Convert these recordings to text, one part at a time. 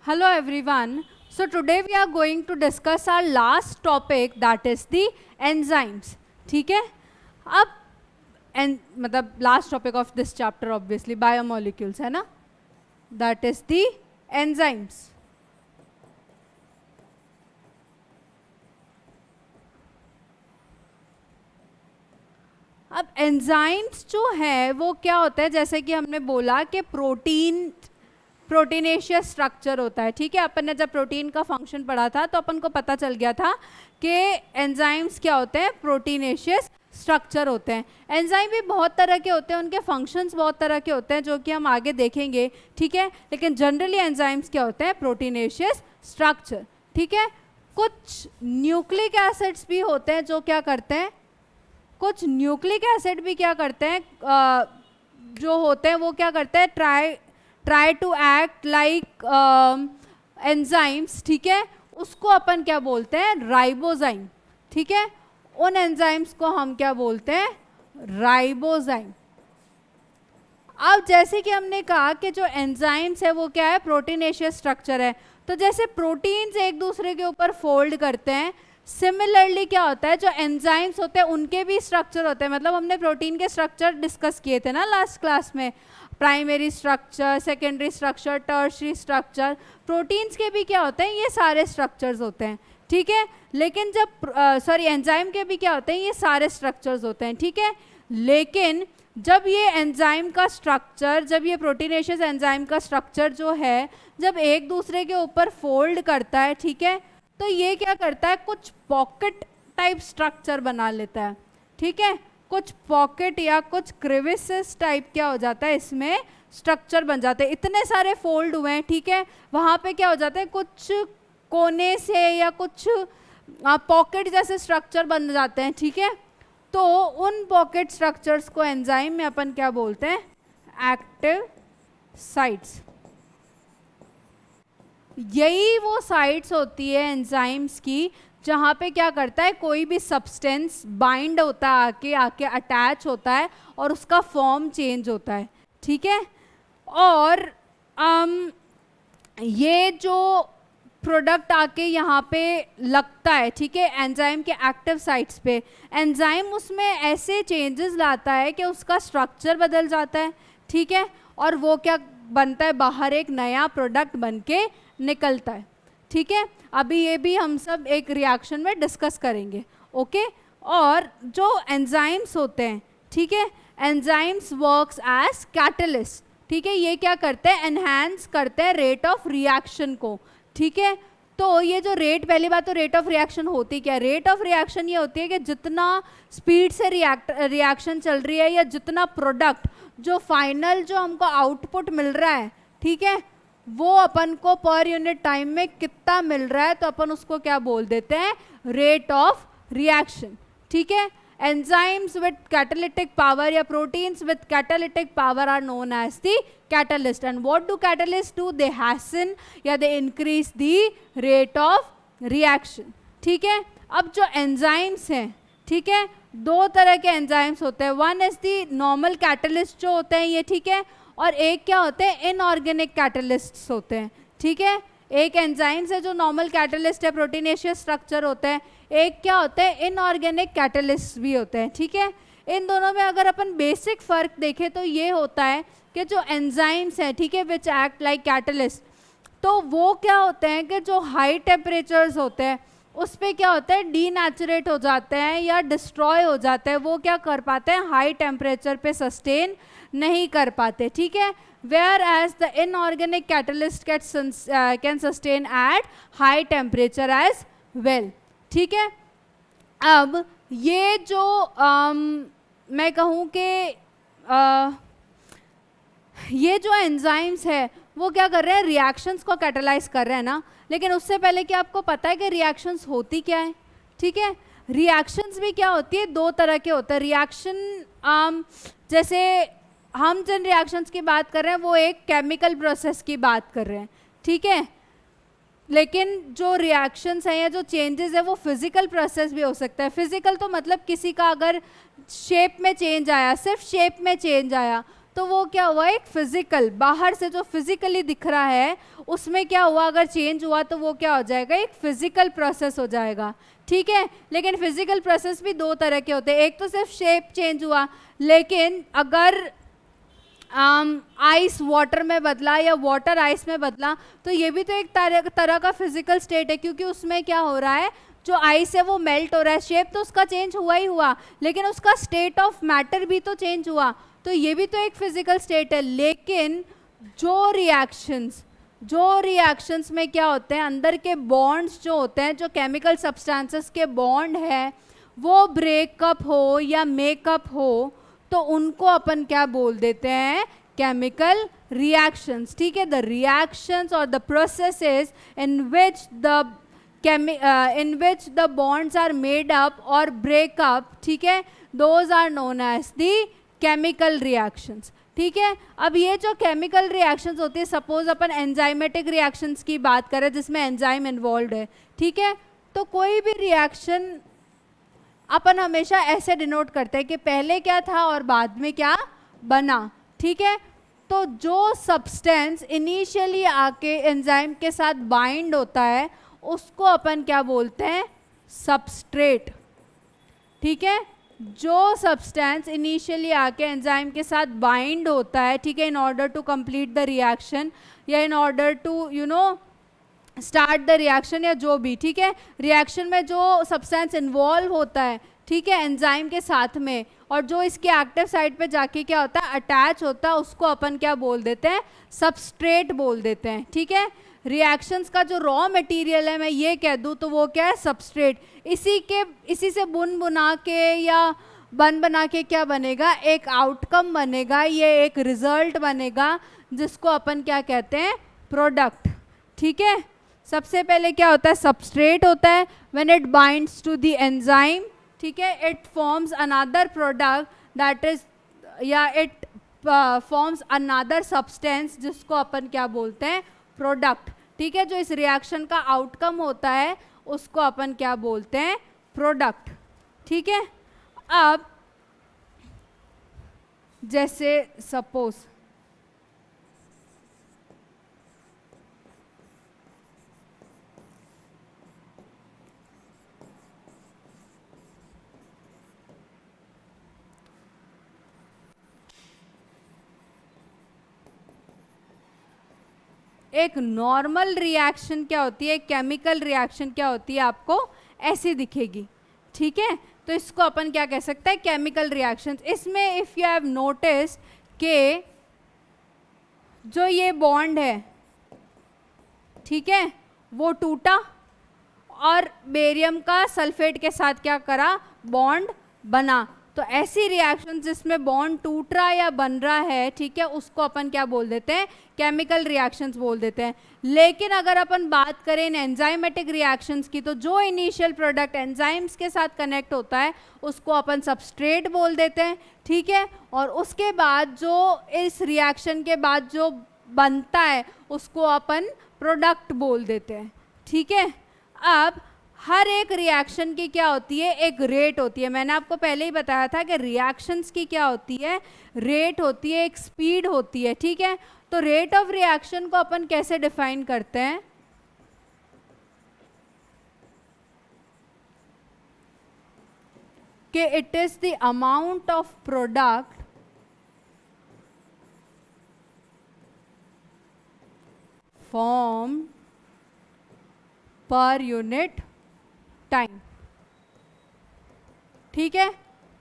Hello everyone. So today we are going to discuss our last topic, that is the enzymes. ठीक है? अब मतलब last topic of this chapter obviously biomolecules है ना? That is the enzymes. अब enzymes जो है वो क्या होता है, जैसे कि हमने बोला कि प्रोटीनेशियस स्ट्रक्चर होता है. ठीक है, अपन ने जब प्रोटीन का फंक्शन पढ़ा था तो अपन को पता चल गया था कि एंजाइम्स क्या होते हैं, प्रोटीनेशियस स्ट्रक्चर होते हैं. एंजाइम भी बहुत तरह के होते हैं, उनके फंक्शंस बहुत तरह के होते हैं जो कि हम आगे देखेंगे. ठीक है, लेकिन जनरली एंजाइम्स क्या होते हैं, प्रोटीनेशियस स्ट्रक्चर. ठीक है, कुछ न्यूक्लिक एसिड्स भी होते हैं जो क्या करते हैं, कुछ न्यूक्लिक एसिड भी क्या करते हैं, जो होते हैं वो क्या करते हैं, try to act like enzymes. ठीक है, उसको अपन क्या बोलते हैं, राइबोजाइम. ठीक है, उन एंजाइम्स को हम क्या बोलते हैं, राइबोजाइम. अब जैसे कि हमने कहा कि जो एंजाइम्स है वो क्या है, प्रोटीनेशियस स्ट्रक्चर है. तो जैसे प्रोटीन्स एक दूसरे के ऊपर फोल्ड करते हैं, सिमिलरली क्या होता है, जो एंजाइम्स होते हैं उनके भी स्ट्रक्चर होते हैं. मतलब हमने प्रोटीन के स्ट्रक्चर डिस्कस किए थे ना लास्ट क्लास में, primary structure, secondary structure, tertiary structure. Proteins के भी क्या होते हैं, ये सारे स्ट्रक्चर्स होते हैं. ठीक है, लेकिन जब एंजाइम के भी क्या होते हैं, ये सारे स्ट्रक्चर्स होते हैं. ठीक है, लेकिन जब ये एंजाइम का स्ट्रक्चर, जब ये प्रोटीनेशियस एंजाइम का स्ट्रक्चर जो है जब एक दूसरे के ऊपर फोल्ड करता है, ठीक है, तो ये क्या करता है, कुछ पॉकेट टाइप स्ट्रक्चर बना लेता है. ठीक है, कुछ पॉकेट या कुछ क्रिविसेस टाइप क्या हो जाता है, इसमें स्ट्रक्चर बन जाते हैं. इतने सारे फोल्ड हुए हैं, ठीक है, वहाँ पे क्या हो जाता है, कुछ कोने से या कुछ पॉकेट जैसे स्ट्रक्चर बन जाते हैं. ठीक है, तो उन पॉकेट स्ट्रक्चर्स को एंजाइम में अपन क्या बोलते हैं, एक्टिव साइट्स. यही वो साइट्स होती है एंजाइम्स की जहाँ पे क्या करता है, कोई भी सब्सटेंस बाइंड होता है, आके अटैच होता है और उसका फॉर्म चेंज होता है. ठीक है, और ये जो प्रोडक्ट आके यहाँ पे लगता है, ठीक है, एंजाइम के एक्टिव साइट्स पे, एंजाइम उसमें ऐसे चेंजेस लाता है कि उसका स्ट्रक्चर बदल जाता है. ठीक है, और वो क्या बनता है, बाहर एक नया प्रोडक्ट बन के निकलता है. ठीक है, अभी ये भी हम सब एक रिएक्शन में डिस्कस करेंगे. ओके, और जो एंजाइम्स होते हैं, ठीक है, एंजाइम्स वर्क्स एज कैटलिस्ट. ठीक है, ये क्या करते हैं, एनहांस करते हैं रेट ऑफ रिएक्शन को. ठीक है, तो ये जो रेट, पहली बात तो रेट ऑफ रिएक्शन होती क्या है, रेट ऑफ रिएक्शन ये होती है कि जितना स्पीड से रिएक्शन चल रही है या जितना प्रोडक्ट जो फाइनल जो हमको आउटपुट मिल रहा है, ठीक है, वो अपन को पर यूनिट टाइम में कितना मिल रहा है, तो अपन उसको क्या बोल देते हैं, रेट ऑफ रिएक्शन. ठीक है, एंजाइम्स विद कैटालिटिक पावर या proteins with catalytic power are known as the catalyst. And what do catalyst do, they hasten या they increase the rate of reaction. ठीक है, अब जो एंजाइम्स हैं, ठीक है, दो तरह के एंजाइम्स होते हैं. One is the normal catalyst जो होते हैं ये, ठीक है, और एक क्या होते हैं, इनऑर्गेनिक कैटलिस्ट्स होते हैं. ठीक है, एक एंजाइम्स है जो नॉर्मल कैटलिस्ट है, प्रोटीनेशियस स्ट्रक्चर होता है. एक क्या होते हैं, इनऑर्गेनिक कैटलिस्ट भी होते हैं. ठीक है, इन दोनों में अगर अपन बेसिक फ़र्क देखें तो ये होता है कि जो एंजाइम्स हैं, ठीक है, विच एक्ट लाइक कैटलिस्ट, तो वो क्या होते हैं कि जो हाई टेम्परेचर्स होते हैं उस पर क्या होता है, डीनेचुरेट हो जाते हैं या डिस्ट्रॉय हो जाते हैं. वो क्या कर पाते हैं, हाई टेम्परेचर पे सस्टेन नहीं कर पाते. ठीक है, whereas the inorganic catalyst can sustain at high temperature as well. ठीक है, अब ये जो मैं कहूँ कि ये जो एंजाइम्स है वो क्या कर रहे हैं, रिएक्शंस को कैटलाइज कर रहे हैं ना. लेकिन उससे पहले कि आपको पता है कि रिएक्शंस होती क्या है. ठीक है, रिएक्शंस भी क्या होती है, दो तरह के होते हैं. रिएक्शन जैसे हम जिन रिएक्शंस की बात कर रहे हैं वो एक केमिकल प्रोसेस की बात कर रहे हैं. ठीक है, लेकिन जो रिएक्शंस हैं या जो चेंजेस है वो फिजिकल प्रोसेस भी हो सकता है. फिजिकल तो मतलब किसी का अगर शेप में चेंज आया, सिर्फ शेप में चेंज आया, तो वो क्या हुआ, एक फिजिकल, बाहर से जो फिजिकली दिख रहा है उसमें क्या हुआ, अगर चेंज हुआ तो वो क्या हो जाएगा, एक फिजिकल प्रोसेस हो जाएगा, ठीक है। लेकिन फिजिकल प्रोसेस भी दो तरह के होते हैं, एक तो सिर्फ शेप चेंज हुआ, लेकिन अगर आइस वाटर में बदला या वाटर आइस में बदला तो ये भी तो एक तरह का फिजिकल स्टेट है, क्योंकि उसमें क्या हो रहा है, जो आइस है वो मेल्ट हो रहा है, शेप तो उसका चेंज हुआ ही हुआ, लेकिन उसका स्टेट ऑफ मैटर भी तो चेंज हुआ, तो ये भी तो एक फिजिकल स्टेट है। लेकिन जो रिएक्शंस में क्या होते हैं, अंदर के बॉन्ड्स जो होते हैं, जो केमिकल सब्सटेंसेस के बॉन्ड है, वो ब्रेकअप हो या मेकअप हो तो उनको अपन क्या बोल देते हैं, केमिकल रिएक्शंस, ठीक है। द रिएक्शंस और the processes in which the bonds are made up और ब्रेकअप, ठीक है, those are known as the chemical reactions, ठीक है। अब ये जो केमिकल रिएक्शंस होती है, सपोज अपन एंजाइमेटिक रिएक्शंस की बात करें जिसमें एंजाइम इन्वॉल्व है, ठीक है, तो कोई भी रिएक्शन अपन हमेशा ऐसे डिनोट करते हैं कि पहले क्या था और बाद में क्या बना, ठीक है। तो जो सब्सटेंस इनिशियली आके एंजाइम के साथ बाइंड होता है उसको अपन क्या बोलते हैं, सबस्ट्रेट, ठीक है। जो सब्सटेंस इनिशियली आके एंजाइम के साथ बाइंड होता है, ठीक है, in order to complete the reaction या in order to start the reaction या जो भी, ठीक है, रिएक्शन में जो सब्सटेंस इन्वॉल्व होता है, ठीक है, एंजाइम के साथ में, और जो इसके एक्टिव साइट पे जाके क्या होता है, अटैच होता है, उसको अपन क्या बोल देते हैं, सबस्ट्रेट बोल देते हैं, ठीक है। रिएक्शंस का जो रॉ मटेरियल है मैं ये कह दूं तो वो क्या है, सबस्ट्रेट। इसी से बुना के या बना के क्या बनेगा, एक आउटकम बनेगा, ये एक रिजल्ट बनेगा जिसको अपन क्या कहते हैं, प्रोडक्ट, ठीक है। सबसे पहले क्या होता है, सबस्ट्रेट होता है, when it binds to the enzyme, ठीक है, it forms another product that is, या इट फॉर्म्स अनदर सब्सटेंस जिसको अपन क्या बोलते हैं, प्रोडक्ट, ठीक है। जो इस रिएक्शन का आउटकम होता है उसको अपन क्या बोलते हैं, प्रोडक्ट, ठीक है। अब जैसे सपोज एक नॉर्मल रिएक्शन क्या होती है, केमिकल रिएक्शन क्या होती है, आपको ऐसी दिखेगी, ठीक है। तो इसको अपन क्या कह सकते हैं, केमिकल रिएक्शंस। इसमें इफ यू हैव नोटिस के जो ये बॉन्ड है, ठीक है, वो टूटा और बेरियम का सल्फेट के साथ क्या करा, बॉन्ड बना। तो ऐसी रिएक्शन जिसमें बॉन्ड टूट रहा या बन रहा है, ठीक है, उसको अपन क्या बोल देते हैं, केमिकल रिएक्शंस बोल देते हैं। लेकिन अगर अपन बात करें इन एंजाइमेटिक रिएक्शंस की, तो जो इनिशियल प्रोडक्ट एंजाइम्स के साथ कनेक्ट होता है उसको अपन सबस्ट्रेट बोल देते हैं, ठीक है। और उसके बाद जो इस रिएक्शन के बाद जो बनता है उसको अपन प्रोडक्ट बोल देते हैं, ठीक है। अब हर एक रिएक्शन की क्या होती है, एक रेट होती है। मैंने आपको पहले ही बताया था कि रिएक्शंस की क्या होती है, रेट होती है, एक स्पीड होती है, ठीक है। तो रेट ऑफ रिएक्शन को अपन कैसे डिफाइन करते हैं, कि it is the amount of product form per unit time, ठीक है।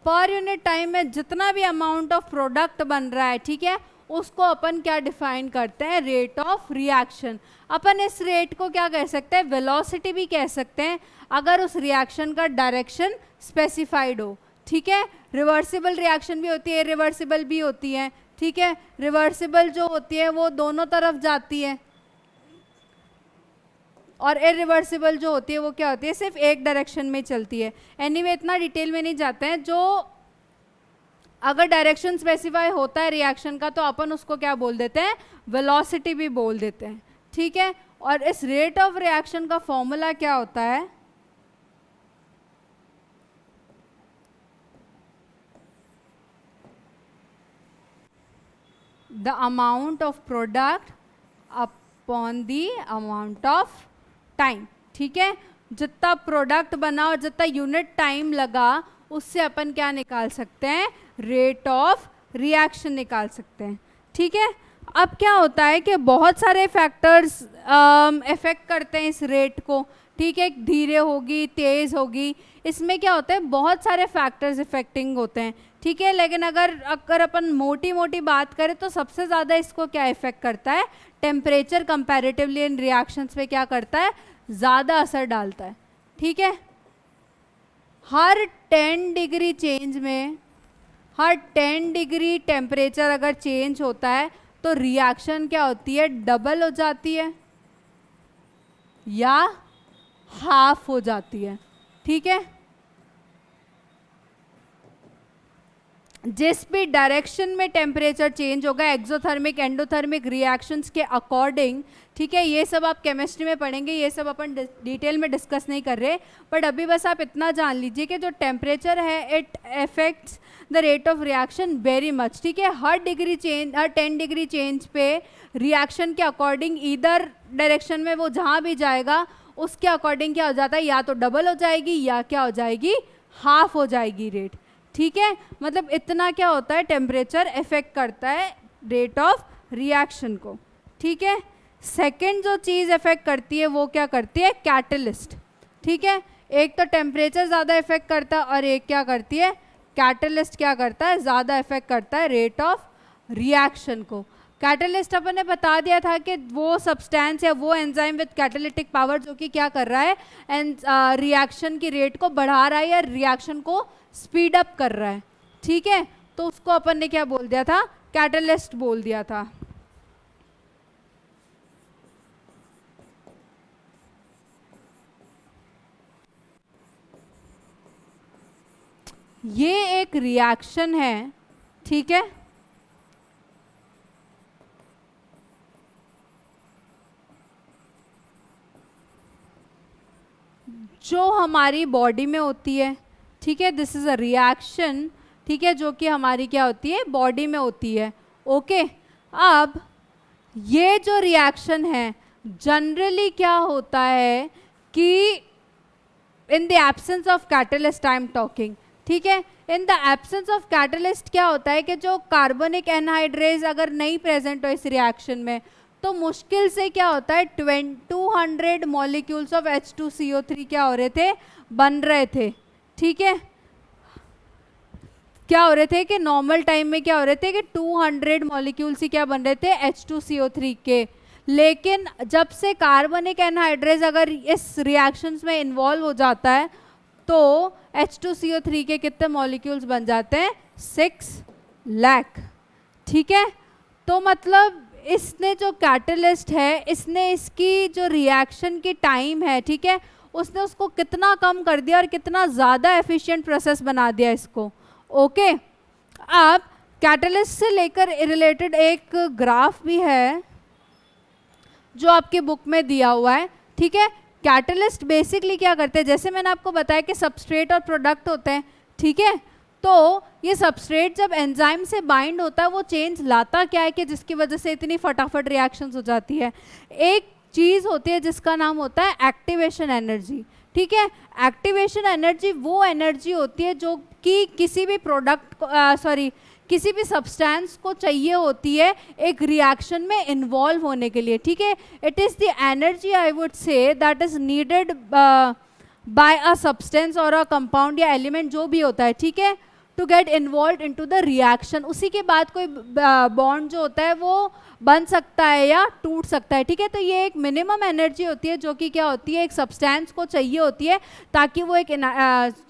पर यूनिट टाइम में जितना भी अमाउंट ऑफ प्रोडक्ट बन रहा है, ठीक है, उसको अपन क्या डिफाइन करते हैं, रेट ऑफ रिएक्शन। अपन इस रेट को क्या कह सकते हैं, वेलोसिटी भी कह सकते हैं, अगर उस रिएक्शन का डायरेक्शन स्पेसिफाइड हो, ठीक है। रिवर्सिबल रिएक्शन भी होती है, इरिवर्सिबल भी होती है, ठीक है। रिवर्सिबल जो होती है वो दोनों तरफ जाती है, और इरिवर्सिबल जो होती है वो क्या होती है, सिर्फ एक डायरेक्शन में चलती है। एनीवे इतना डिटेल में नहीं जाते हैं। जो अगर डायरेक्शन स्पेसिफाई होता है रिएक्शन का तो अपन उसको क्या बोल देते हैं, वेलोसिटी भी बोल देते हैं, ठीक है। और इस रेट ऑफ रिएक्शन का फॉर्मूला क्या होता है, the amount of product upon the amount of time, ठीक है। जितना प्रोडक्ट बना और जितना यूनिट टाइम लगा उससे अपन क्या निकाल सकते हैं, रेट ऑफ रिएक्शन निकाल सकते हैं, ठीक है। अब क्या होता है कि बहुत सारे फैक्टर्स इफेक्ट करते हैं इस रेट को, ठीक है। धीरे होगी, तेज़ होगी, इसमें क्या होता है, बहुत सारे फैक्टर्स इफेक्टिंग होते हैं, ठीक है। लेकिन अगर अपन मोटी मोटी बात करें तो सबसे ज़्यादा इसको क्या इफेक्ट करता है, टेम्परेचर कंपैरेटिवली इन रिएक्शंस पे क्या करता है, ज़्यादा असर डालता है, ठीक है। हर 10 डिग्री चेंज में, हर 10 डिग्री टेम्परेचर अगर चेंज होता है तो रिएक्शन क्या होती है, डबल हो जाती है या हाफ हो जाती है, ठीक है। जिस भी डायरेक्शन में टेम्परेचर चेंज होगा एक्सोथर्मिक एंडोथर्मिक रिएक्शंस के अकॉर्डिंग, ठीक है। ये सब आप केमिस्ट्री में पढ़ेंगे, ये सब अपन डिटेल में डिस्कस नहीं कर रहे, बट अभी बस आप इतना जान लीजिए कि जो टेम्परेचर है it affects the rate of reaction very much, ठीक है। हर 10 डिग्री चेंज पे रिएक्शन के अकॉर्डिंग इधर डायरेक्शन में वो जहाँ भी जाएगा उसके अकॉर्डिंग क्या हो जाता है, या तो डबल हो जाएगी या क्या हो जाएगी, हाफ हो जाएगी रेट, ठीक है। मतलब इतना क्या होता है, टेम्परेचर इफेक्ट करता है रेट ऑफ रिएक्शन को, ठीक है। सेकंड जो चीज़ इफेक्ट करती है वो क्या करती है, कैटलिस्ट, ठीक है। एक तो टेम्परेचर ज़्यादा इफेक्ट करता है और एक क्या करती है, कैटलिस्ट क्या करता है, ज़्यादा इफेक्ट करता है रेट ऑफ रिएक्शन को। कैटलिस्ट अपन ने बता दिया था कि वो सब्सटेंस या वो एंजाइम विद कैटालिटिक पावर जो कि क्या कर रहा है, एंड रिएक्शन की रेट को बढ़ा रहा है या रिएक्शन को स्पीड अप कर रहा है, ठीक है। तो उसको अपन ने क्या बोल दिया था, कैटलिस्ट बोल दिया था। ये एक रिएक्शन है, ठीक है। जो हमारी बॉडी में होती है, ठीक है। दिस इज़ अ रिएक्शन, ठीक है, जो कि हमारी क्या होती है, बॉडी में होती है, ओके। अब ये जो रिएक्शन है जनरली क्या होता है कि in the absence of catalyst I am talking, ठीक है। In the absence of catalyst क्या होता है कि जो कार्बनिक एनहाइड्रेज अगर नहीं प्रेजेंट हो इस रिएक्शन में तो मुश्किल से क्या होता है, 200 मॉलिक्यूल्स ऑफ H2CO3 क्या हो रहे थे, बन रहे थे, ठीक है। क्या हो रहे थे कि नॉर्मल टाइम में क्या हो रहे थे कि 200 मॉलिक्यूल्स ही क्या बन रहे थे, H2CO3 के। लेकिन जब से कार्बनिक एनहाइड्रेज अगर इस रिएक्शंस में इन्वॉल्व हो जाता है तो H2CO3 के कितने मॉलिक्यूल्स बन जाते हैं, 6 लाख, ठीक है। तो मतलब इसने जो कैटलिस्ट है इसने इसकी जो रिएक्शन की टाइम है, ठीक है, उसने उसको कितना कम कर दिया और कितना ज़्यादा एफिशिएंट प्रोसेस बना दिया इसको, ओके। अब कैटलिस्ट से लेकर रिलेटेड एक ग्राफ भी है जो आपकी बुक में दिया हुआ है, ठीक है। कैटलिस्ट बेसिकली क्या करते हैं, जैसे मैंने आपको बताया कि सबस्ट्रेट और प्रोडक्ट होते हैं, ठीक है। तो ये सबस्ट्रेट जब एंजाइम से बाइंड होता है वो चेंज लाता क्या है कि जिसकी वजह से इतनी फटाफट रिएक्शंस हो जाती है। एक चीज़ होती है जिसका नाम होता है एक्टिवेशन एनर्जी, ठीक है। एक्टिवेशन एनर्जी वो एनर्जी होती है जो कि किसी भी प्रोडक्ट किसी भी सब्सटेंस को चाहिए होती है एक रिएक्शन में इन्वॉल्व होने के लिए, ठीक है। It is the energy I would say that is needed bye a substance और अ कंपाउंड या एलिमेंट जो भी होता है, ठीक है, to get involve into the reaction. उसी के बाद कोई बॉन्ड जो होता है वो बन सकता है या टूट सकता है, ठीक है। तो ये एक मिनिमम एनर्जी होती है जो कि क्या होती है, एक सब्सटेंस को चाहिए होती है ताकि वो एक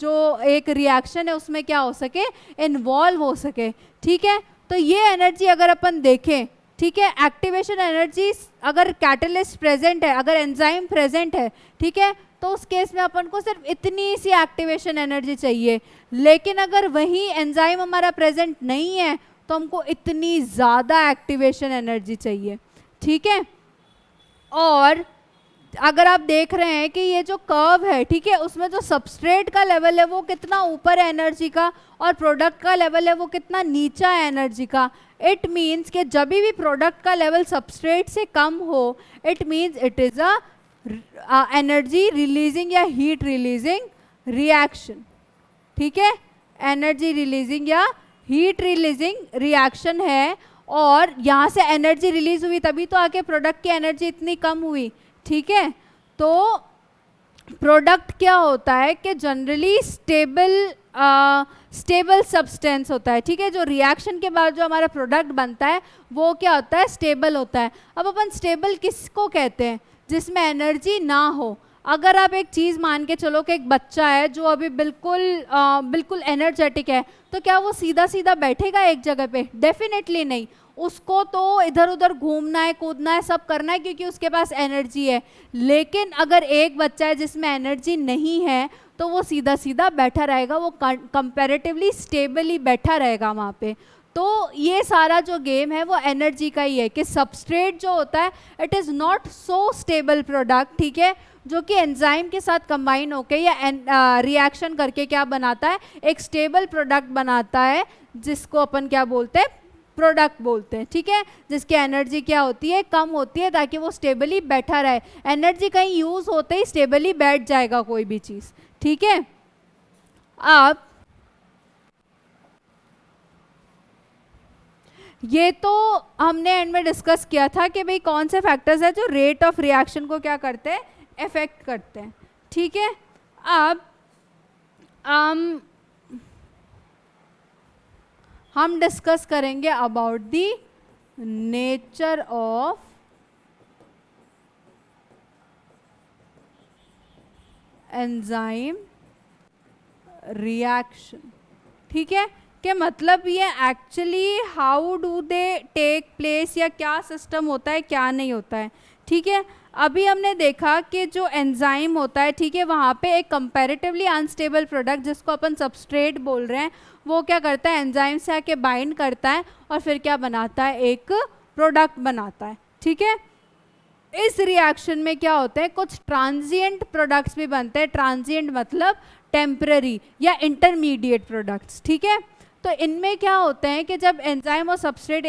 जो एक रिएक्शन है उसमें क्या हो सके, इन्वॉल्व हो सके, ठीक है। तो ये एनर्जी अगर अपन देखें, ठीक है, एक्टिवेशन एनर्जी अगर कैटलिस्ट प्रेजेंट है, अगर एंजाइम प्रेजेंट है, ठीक है, तो उस केस में अपन को सिर्फ इतनी सी एक्टिवेशन एनर्जी चाहिए। लेकिन अगर वही एंजाइम हमारा प्रेजेंट नहीं है तो हमको इतनी ज़्यादा एक्टिवेशन एनर्जी चाहिए, ठीक है। और अगर आप देख रहे हैं कि ये जो कर्व है, ठीक है, उसमें जो सबस्ट्रेट का लेवल है वो कितना ऊपर है एनर्जी का और प्रोडक्ट का लेवल है वो कितना नीचा है एनर्जी का। इट मीन्स कि जब भी प्रोडक्ट का लेवल सबस्ट्रेट से कम हो, it means it is a energy releasing या हीट रिलीजिंग रिएक्शन, ठीक है, एनर्जी रिलीजिंग या हीट रिलीजिंग रिएक्शन है, और यहाँ से एनर्जी रिलीज हुई तभी तो आके प्रोडक्ट की एनर्जी इतनी कम हुई, ठीक है। तो प्रोडक्ट क्या होता है कि जनरली स्टेबल सब्सटेंस होता है, ठीक है। जो रिएक्शन के बाद जो हमारा प्रोडक्ट बनता है वो क्या होता है, स्टेबल होता है। अब अपन स्टेबल किसको कहते हैं, जिसमें एनर्जी ना हो। अगर आप एक चीज़ मान के चलो कि एक बच्चा है जो अभी बिल्कुल एनर्जेटिक है, तो क्या वो सीधा सीधा बैठेगा एक जगह पे? डेफिनेटली नहीं, उसको तो इधर उधर घूमना है, कूदना है, सब करना है, क्योंकि उसके पास एनर्जी है। लेकिन अगर एक बच्चा है जिसमें एनर्जी नहीं है, तो वो सीधा सीधा बैठा रहेगा, वो कंपैरेटिवली स्टेबली बैठा रहेगा वहाँ पे। तो ये सारा जो गेम है वो एनर्जी का ही है कि सबस्ट्रेट जो होता है it is not so stable product, ठीक है, जो कि एंजाइम के साथ कंबाइन होके या रिएक्शन करके क्या बनाता है, एक स्टेबल प्रोडक्ट बनाता है, जिसको अपन क्या बोलते हैं, प्रोडक्ट बोलते हैं, ठीक है, जिसकी एनर्जी क्या होती है, कम होती है, ताकि वो स्टेबली बैठा रहे। एनर्जी कहीं यूज़ होते ही स्टेबली बैठ जाएगा कोई भी चीज़, ठीक है। अब ये तो हमने एंड में डिस्कस किया था कि भाई कौन से फैक्टर्स है जो रेट ऑफ रिएक्शन को क्या करते हैं, इफेक्ट करते हैं, ठीक है। अब हम डिस्कस करेंगे about the nature of enzyme reaction, ठीक है, कि मतलब ये actually how do they take place, या क्या सिस्टम होता है, क्या नहीं होता है, ठीक है। अभी हमने देखा कि जो एंजाइम होता है, ठीक है, वहाँ पे एक कंपैरेटिवली अनस्टेबल प्रोडक्ट जिसको अपन सबस्ट्रेट बोल रहे हैं, वो क्या करता है, एंजाइम से आके बाइंड करता है और फिर क्या बनाता है, एक प्रोडक्ट बनाता है, ठीक है। इस रिएक्शन में क्या होता है, कुछ ट्रांजिएंट प्रोडक्ट्स भी बनते हैं। ट्रांजिएंट मतलब टेम्पररी या इंटरमीडिएट प्रोडक्ट्स, ठीक है। तो इनमें क्या होता है कि जब एंजाइम और सबस्ट्रेट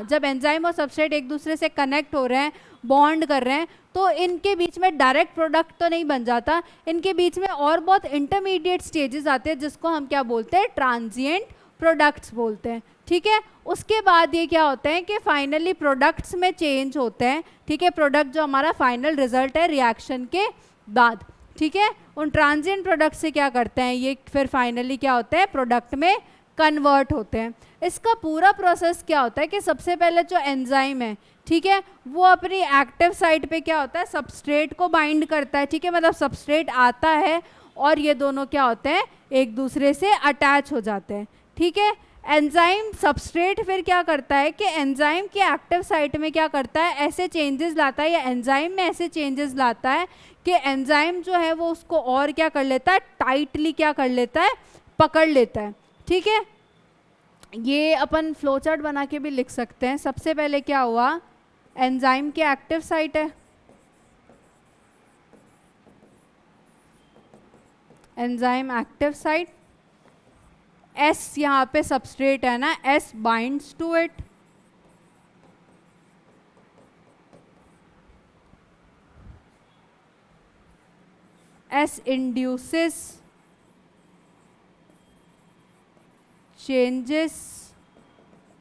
जब एंजाइम और सबस्ट्रेट एक दूसरे से कनेक्ट हो रहे हैं, बॉन्ड कर रहे हैं, तो इनके बीच में डायरेक्ट प्रोडक्ट तो नहीं बन जाता, इनके बीच में और बहुत इंटरमीडिएट स्टेजेस आते हैं, जिसको हम क्या बोलते हैं, ट्रांजिएंट प्रोडक्ट्स बोलते हैं, ठीक है। उसके बाद ये क्या होता है कि फाइनली प्रोडक्ट्स में चेंज होते हैं, ठीक है, प्रोडक्ट जो हमारा फाइनल रिजल्ट है रिएक्शन के बाद, ठीक है। उन ट्रांजिएंट प्रोडक्ट से क्या करते हैं, ये फिर फाइनली क्या होता है, प्रोडक्ट में कन्वर्ट होते हैं। इसका पूरा प्रोसेस क्या होता है कि सबसे पहले जो एंजाइम है, ठीक है, वो अपनी एक्टिव साइट पे क्या होता है, सबस्ट्रेट को बाइंड करता है, ठीक है, मतलब सबस्ट्रेट आता है और ये दोनों क्या होते हैं, एक दूसरे से अटैच हो जाते हैं, ठीक है। एंजाइम सबस्ट्रेट फिर क्या करता है कि एंजाइम के एक्टिव साइट में क्या करता है, ऐसे चेंजेस लाता है, या एंजाइम में ऐसे चेंजेस लाता है कि एंजाइम जो है वो उसको और क्या कर लेता है, टाइटली क्या कर लेता है, पकड़ लेता है, ठीक है। ये अपन फ्लो चार्ट बना के भी लिख सकते हैं। सबसे पहले क्या हुआ, एंजाइम के एक्टिव साइट है, एंजाइम एक्टिव साइट, S यहाँ पे सबस्ट्रेट है ना, S binds to it, S induces changes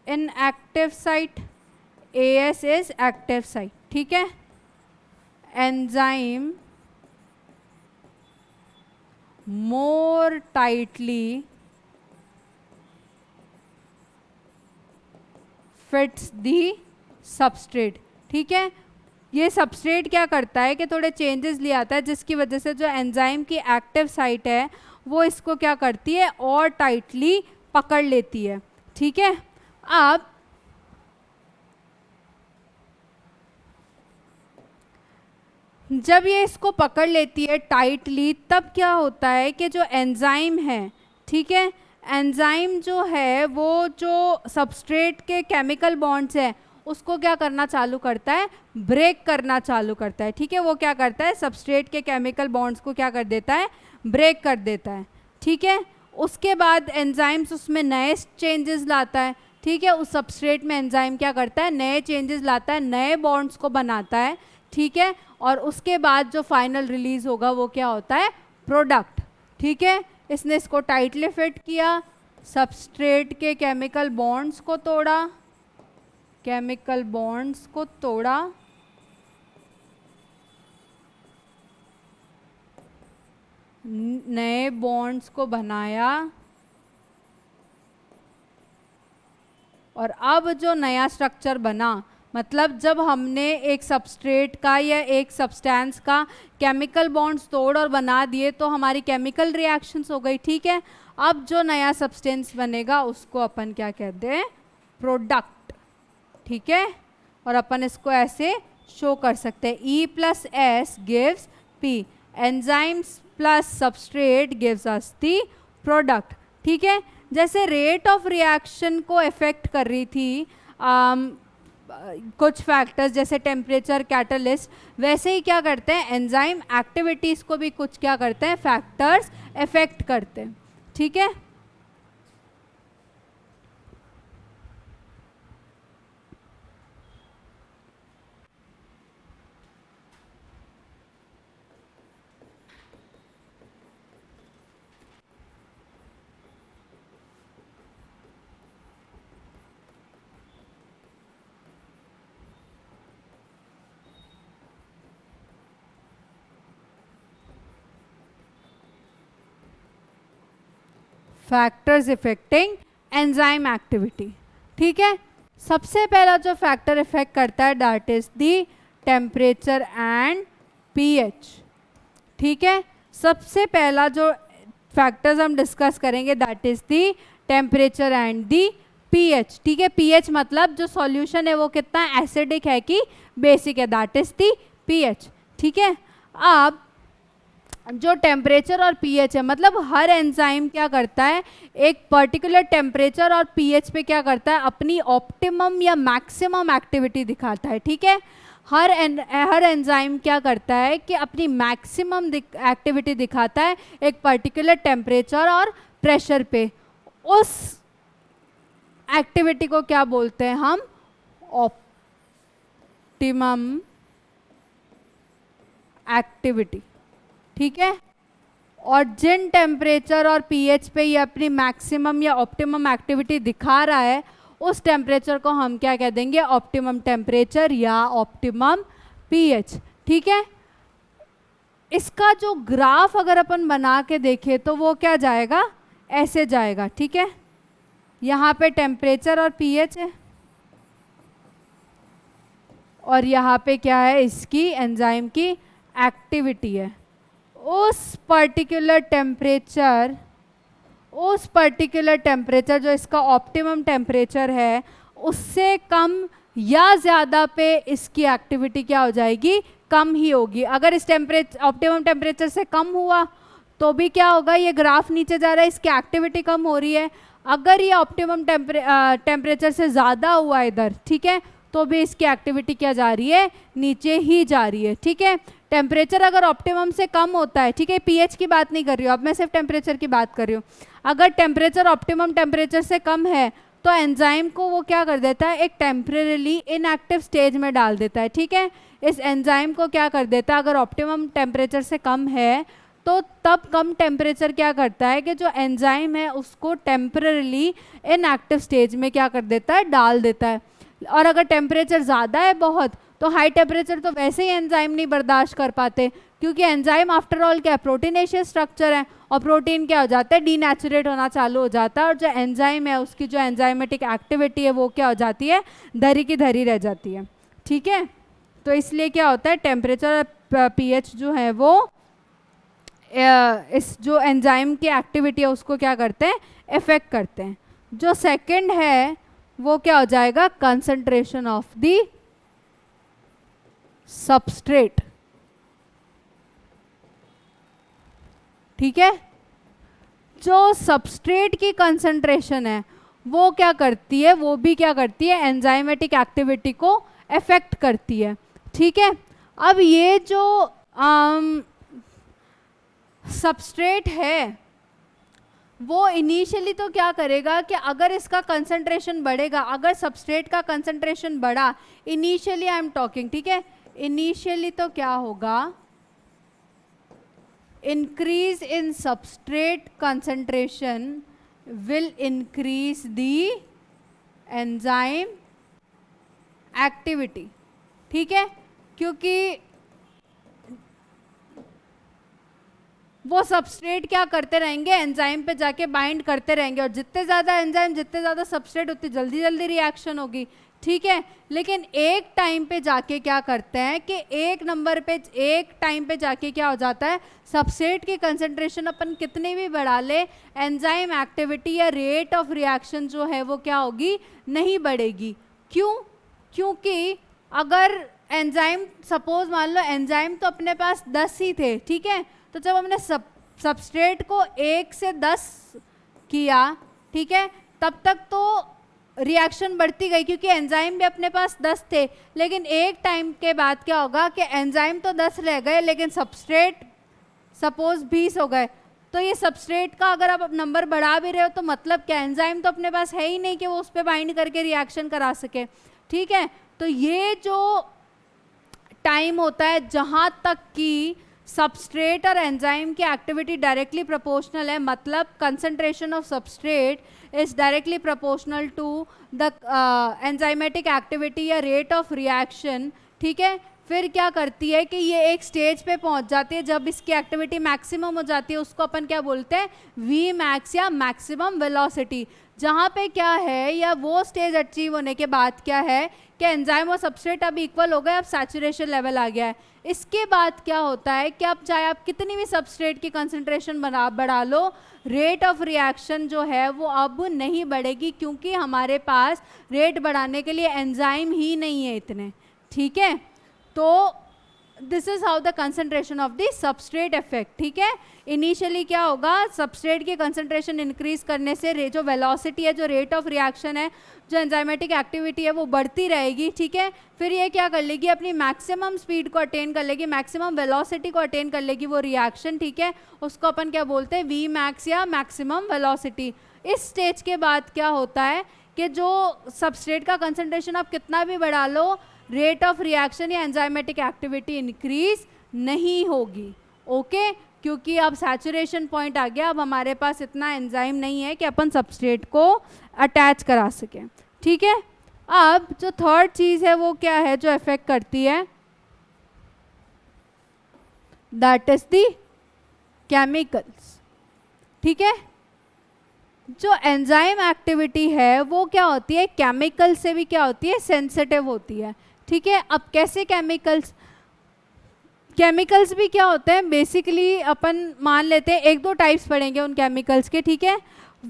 in active site, AS is active site, ठीक है। Enzyme more tightly fits the substrate, ठीक है। ये सबस्ट्रेट क्या करता है कि थोड़े चेंजेस ले आता है, जिसकी वजह से जो एंजाइम की एक्टिव साइट है वो इसको क्या करती है, और टाइटली पकड़ लेती है, ठीक है। अब जब ये इसको पकड़ लेती है टाइटली, तब क्या होता है कि जो एंजाइम है, ठीक है, एंजाइम जो है वो जो सबस्ट्रेट के केमिकल बॉन्ड्स हैं उसको क्या करना चालू करता है, ब्रेक करना चालू करता है, ठीक है। वो क्या करता है, सबस्ट्रेट के केमिकल बॉन्ड्स को क्या कर देता है, ब्रेक कर देता है, ठीक है। उसके बाद एंजाइम्स उसमें नए चेंजेस लाता है, ठीक है। उस सबस्ट्रेट में एंजाइम क्या करता है, नए चेंजेस लाता है, नए बॉन्ड्स को बनाता है, ठीक है। और उसके बाद जो फाइनल रिलीज होगा वो क्या होता है, प्रोडक्ट, ठीक है। इसने इसको टाइटली फिट किया, सबस्ट्रेट के केमिकल बॉन्ड्स को तोड़ा, केमिकल बॉन्ड्स को तोड़ा, नए बॉन्ड्स को बनाया, और अब जो नया स्ट्रक्चर बना, मतलब जब हमने एक सबस्ट्रेट का या एक सब्सटेंस का केमिकल बॉन्ड्स तोड़ और बना दिए तो हमारी केमिकल रिएक्शंस हो गई, ठीक है। अब जो नया सब्सटेंस बनेगा उसको अपन क्या कहते हैं, प्रोडक्ट, ठीक है। और अपन इसको ऐसे शो कर सकते हैं, E plus S gives P, enzymes plus substrate gives us the product, ठीक है। जैसे रेट ऑफ रिएक्शन को इफेक्ट कर रही थी कुछ फैक्टर्स जैसे टेम्परेचर, कैटलिस्ट, वैसे ही क्या करते हैं एंजाइम एक्टिविटीज़ को भी कुछ क्या करते हैं, फैक्टर्स इफेक्ट करते हैं, ठीक है। फैक्टर्स इफेक्टिंग एंजाइम एक्टिविटी, ठीक है। सबसे पहला जो फैक्टर इफेक्ट करता है that is the temperature and pH, ठीक है। सबसे पहला जो फैक्टर्स हम डिस्कस करेंगे that is the temperature and the pH, ठीक है। पीएच मतलब जो सॉल्यूशन है वो कितना एसिडिक है कि बेसिक है, दैट इज दी पीएच, ठीक है। अब जो टेम्परेचर और पीएच है, मतलब हर एंजाइम क्या करता है, एक पर्टिकुलर टेम्परेचर और पीएच पे क्या करता है, अपनी ऑप्टिमम या मैक्सिमम एक्टिविटी दिखाता है, ठीक है। हर एंजाइम क्या करता है कि अपनी मैक्सिमम एक्टिविटी दिखाता है एक पर्टिकुलर टेम्परेचर और प्रेशर पे। उस एक्टिविटी को क्या बोलते हैं हम, ऑप्टिमम एक्टिविटी, ठीक है। और जिन टेम्परेचर और पीएच पे ये अपनी मैक्सिमम या ऑप्टिमम एक्टिविटी दिखा रहा है उस टेम्परेचर को हम क्या कह देंगे, ऑप्टिमम टेम्परेचर या ऑप्टिमम पीएच, ठीक है। इसका जो ग्राफ अगर अपन बना के देखें तो वो क्या जाएगा, ऐसे जाएगा, ठीक है। यहाँ पे टेम्परेचर और पीएच है और यहाँ पे क्या है, इसकी एंजाइम की एक्टिविटी है। उस पर्टिकुलर टेम्परेचर जो इसका ऑप्टिमम टेम्परेचर है उससे कम या ज़्यादा पे इसकी एक्टिविटी क्या हो जाएगी, कम ही होगी। अगर इस ऑप्टिमम टेम्परेचर से कम हुआ तो भी क्या होगा, ये ग्राफ नीचे जा रहा है, इसकी एक्टिविटी कम हो रही है। अगर ये ऑप्टिमम टेम्परेचर से ज़्यादा हुआ इधर, ठीक है, तो भी इसकी एक्टिविटी क्या जा रही है, नीचे ही जा रही है, ठीक है। टेम्परेचर अगर ऑप्टिमम से कम होता है, ठीक है, पीएच की बात नहीं कर रही हूँ अब मैं, सिर्फ टेम्परेचर की बात कर रही हूँ। अगर टेम्परेचर ऑप्टिमम टेम्परेचर से कम है तो एंजाइम को वो क्या कर देता है, एक टेम्परेरी इनएक्टिव स्टेज में डाल देता है, ठीक है। इस एंजाइम को क्या कर देता है, अगर ऑप्टिमम टेम्परेचर से कम है तो तब कम टेम्परेचर क्या करता है कि जो एंजाइम है उसको टेम्परेरी इनएक्टिव स्टेज में क्या कर देता है, डाल देता है। और अगर टेम्परेचर ज़्यादा है बहुत तो हाई टेम्परेचर तो वैसे ही एंजाइम नहीं बर्दाश्त कर पाते, क्योंकि एंजाइम आफ्टर ऑल क्या है, प्रोटीनेशियस स्ट्रक्चर है और प्रोटीन क्या हो जाता है, डीनेचुरेट होना चालू हो जाता है और जो एंजाइम है उसकी जो एंजाइमेटिक एक्टिविटी है वो क्या हो जाती है, धरी की धरी रह जाती है, ठीक है। तो इसलिए क्या होता है, टेम्परेचर और पीएच जो है वो इस जो एंजाइम की एक्टिविटी है उसको क्या करते हैं, इफेक्ट करते हैं। जो सेकंड है वो क्या हो जाएगा, कंसंट्रेशन ऑफ द सबस्ट्रेट, ठीक है। जो सबस्ट्रेट की कंसंट्रेशन है वो क्या करती है, वो भी क्या करती है, एंजाइमेटिक एक्टिविटी को इफेक्ट करती है, ठीक है। अब ये जो सबस्ट्रेट है वो इनिशियली तो क्या करेगा कि अगर इसका कंसंट्रेशन बढ़ेगा, अगर सबस्ट्रेट का कंसंट्रेशन बढ़ा, इनिशियली आई एम टॉकिंग, ठीक है, इनिशियली तो क्या होगा, increase in substrate concentration will increase the enzyme activity, ठीक है, क्योंकि वो सबस्ट्रेट क्या करते रहेंगे, एंजाइम पे जाके बाइंड करते रहेंगे, और जितने ज़्यादा एंजाइम, जितने ज़्यादा सबस्ट्रेट, उतनी जल्दी जल्दी रिएक्शन होगी, ठीक है। लेकिन एक टाइम पे जाके क्या करते हैं कि एक टाइम पे जाके क्या हो जाता है, सबस्ट्रेट की कंसंट्रेशन अपन कितनी भी बढ़ा ले, एंजाइम एक्टिविटी या रेट ऑफ रिएक्शन जो है वो क्या होगी, नहीं बढ़ेगी। क्यों? क्योंकि अगर एंजाइम, सपोज मान लो एंजाइम तो अपने पास 10 ही थे, ठीक है, तो जब हमने सबस्ट्रेट को 1 से 10 किया, ठीक है, तब तक तो रिएक्शन बढ़ती गई क्योंकि एंजाइम भी अपने पास 10 थे। लेकिन एक टाइम के बाद क्या होगा कि एंजाइम तो 10 रह गए, लेकिन सबस्ट्रेट सपोज 20 हो गए। तो ये सबस्ट्रेट का अगर आप नंबर बढ़ा भी रहे हो तो मतलब क्या, एंजाइम तो अपने पास है ही नहीं कि वो उस पर बाइंड करके रिएक्शन करा सके, ठीक है। तो ये जो टाइम होता है जहाँ तक कि सबस्ट्रेट और एंजाइम की एक्टिविटी डायरेक्टली प्रोपोर्शनल है, मतलब concentration of substrate is directly proportional to the enzymatic activity या रेट ऑफ रिएक्शन, ठीक है। फिर क्या करती है कि ये एक स्टेज पे पहुंच जाती है, जब इसकी एक्टिविटी मैक्सिमम हो जाती है, उसको अपन क्या बोलते हैं, वी मैक्स या मैक्सिमम वेलोसिटी। जहाँ पे क्या है, या वो स्टेज अचीव होने के बाद क्या है कि एंजाइम और सबस्ट्रेट अब इक्वल हो गए, अब सैचुरेशन लेवल आ गया है। इसके बाद क्या होता है कि अब चाहे आप कितनी भी सबस्ट्रेट की कंसंट्रेशन बढ़ा लो, रेट ऑफ रिएक्शन जो है वो अब नहीं बढ़ेगी, क्योंकि हमारे पास रेट बढ़ाने के लिए एंजाइम ही नहीं है इतने, ठीक है। तो this is how the concentration of the substrate effect, ठीक है। इनिशियली क्या होगा, सबस्ट्रेट की कंसंट्रेशन इंक्रीज करने से जो वेलोसिटी है, जो रेट ऑफ रिएक्शन है, जो एंजाइमेटिक एक्टिविटी है वो बढ़ती रहेगी, ठीक है। फिर ये क्या कर लेगी, अपनी मैक्सिमम स्पीड को अटेन कर लेगी, मैक्सिमम वेलोसिटी को अटेन कर लेगी वो रिएक्शन, ठीक है। उसको अपन क्या बोलते हैं, वी मैक्स या मैक्सिमम वेलोसिटी। इस स्टेज के बाद क्या होता है कि जो सबस्ट्रेट का कंसंट्रेशन आप कितना भी बढ़ा लो, रेट ऑफ रिएक्शन या एंजाइमेटिक एक्टिविटी इंक्रीज नहीं होगी, ओके, क्योंकि अब सैचुरेशन पॉइंट आ गया, अब हमारे पास इतना एंजाइम नहीं है कि अपन सबस्ट्रेट को अटैच करा सकें, ठीक है। अब जो थर्ड चीज़ है वो क्या है जो इफेक्ट करती है, दैट इज द केमिकल्स, ठीक है। जो एंजाइम एक्टिविटी है वो क्या होती है, केमिकल से भी क्या होती है, सेंसिटिव होती है, ठीक है। अब कैसे केमिकल्स, केमिकल्स भी क्या होते हैं, बेसिकली अपन मान लेते हैं 1-2 टाइप्स पढ़ेंगे उन केमिकल्स के, ठीक है।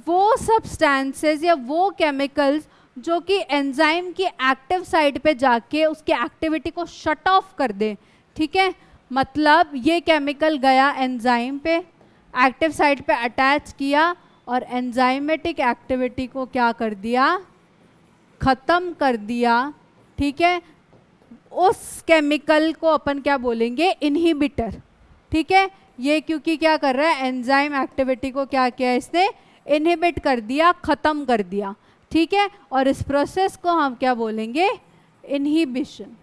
वो सब्सटेंसेस या वो केमिकल्स जो कि एंजाइम की एक्टिव साइट पे जाके उसकी एक्टिविटी को शट ऑफ कर दे, ठीक है। मतलब ये केमिकल गया एंजाइम पे, एक्टिव साइट पे अटैच किया और एंजाइमेटिक एक्टिविटी को क्या कर दिया, ख़त्म कर दिया, ठीक है। उस केमिकल को अपन क्या बोलेंगे, इनहिबिटर, ठीक है। ये क्योंकि क्या कर रहा है, एंजाइम एक्टिविटी को क्या किया, इसने इनहिबिट कर दिया, ख़त्म कर दिया, ठीक है। और इस प्रोसेस को हम क्या बोलेंगे, इनहिबिशन,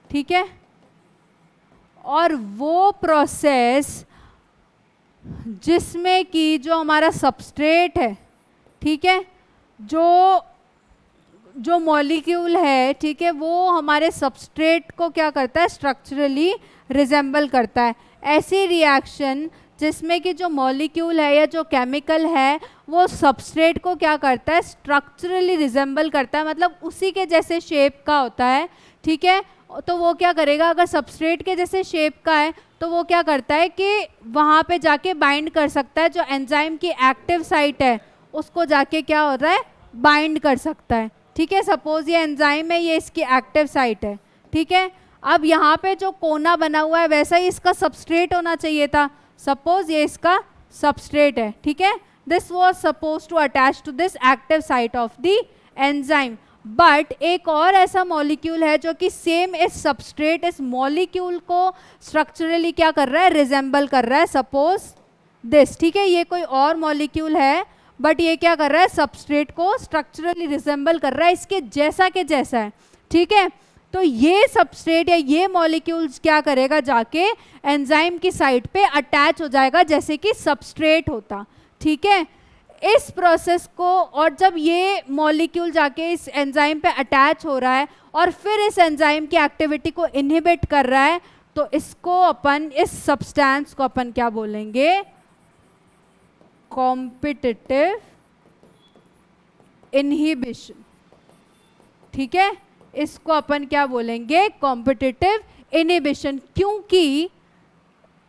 ठीक है। और वो प्रोसेस जिसमें कि जो हमारा सबस्ट्रेट है, ठीक है, जो मॉलिक्यूल है, ठीक है, वो हमारे सबस्ट्रेट को क्या करता है, स्ट्रक्चरली रिजेंबल करता है। ऐसी रिएक्शन जिसमें कि जो मॉलिक्यूल है या जो केमिकल है वो सबस्ट्रेट को क्या करता है, स्ट्रक्चरली रिजेंबल करता है, मतलब उसी के जैसे शेप का होता है, ठीक है। तो वो क्या करेगा, अगर सबस्ट्रेट के जैसे शेप का है तो वो क्या करता है कि वहाँ पे जाके बाइंड कर सकता है, जो एंजाइम की एक्टिव साइट है उसको जाके क्या हो रहा है, बाइंड कर सकता है, ठीक है। सपोज ये एंजाइम है, ये इसकी एक्टिव साइट है, ठीक है। अब यहाँ पे जो कोना बना हुआ है वैसा ही इसका सबस्ट्रेट होना चाहिए था, सपोज ये इसका सबस्ट्रेट है, ठीक है। This was suppose to attach to this active site of the enzyme, but एक और ऐसा मॉलिक्यूल है जो कि सेम इस सबस्ट्रेट, इस मॉलिक्यूल को स्ट्रक्चरली क्या कर रहा है, रिजेंबल कर रहा है। सपोज दिस, ठीक है, ये कोई और मॉलिक्यूल है बट ये क्या कर रहा है, सबस्ट्रेट को स्ट्रक्चरली रिजेंबल कर रहा है, इसके जैसा के जैसा है, ठीक है। तो ये सबस्ट्रेट या ये मॉलिक्यूल्स क्या करेगा, जाके एंजाइम की साइट पे अटैच हो जाएगा जैसे कि सबस्ट्रेट होता, ठीक है। इस प्रोसेस को, और जब ये मॉलिक्यूल जाके इस एंजाइम पे अटैच हो रहा है और फिर इस एंजाइम की एक्टिविटी को इनहिबिट कर रहा है, तो इसको अपन, इस सब्सटेंस को अपन क्या बोलेंगे, कॉम्पिटिटिव इनहिबिशन, ठीक है। इसको अपन क्या बोलेंगे, कॉम्पिटिटिव इनहिबिशन, क्योंकि